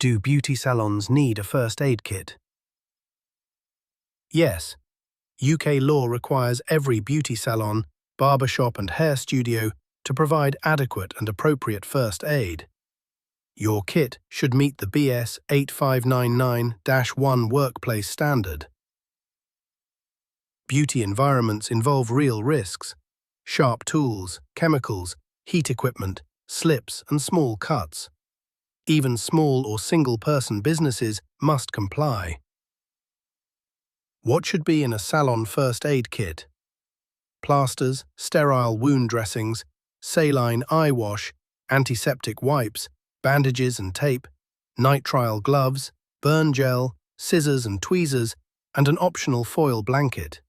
Do beauty salons need a first aid kit? Yes. UK law requires every beauty salon, barbershop and hair studio to provide adequate and appropriate first aid. Your kit should meet the BS 8599-1 workplace standard. Beauty environments involve real risks: sharp tools, chemicals, heat equipment, slips and small cuts. Even small or single-person businesses must comply. What should be in a salon first aid kit? Plasters, sterile wound dressings, saline eye wash, antiseptic wipes, bandages and tape, nitrile gloves, burn gel, scissors and tweezers, and an optional foil blanket.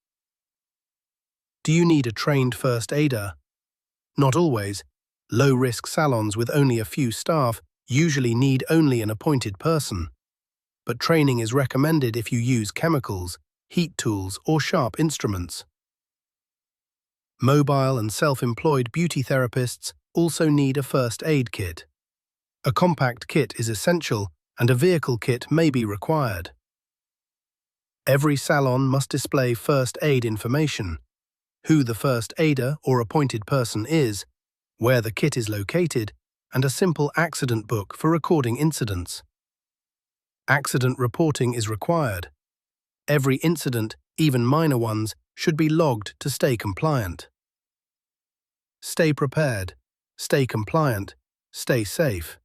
Do you need a trained first aider? Not always. Low-risk salons with only a few staff usually need only an appointed person. But training is recommended if you use chemicals, heat tools, or sharp instruments. Mobile and self-employed beauty therapists also need a first aid kit. A compact kit is essential, and a vehicle kit may be required. Every salon must display first aid information: who the first aider or appointed person is, where the kit is located, and a simple accident book for recording incidents. Accident reporting is required. Every incident, even minor ones, should be logged to stay compliant. Stay prepared, stay compliant, stay safe.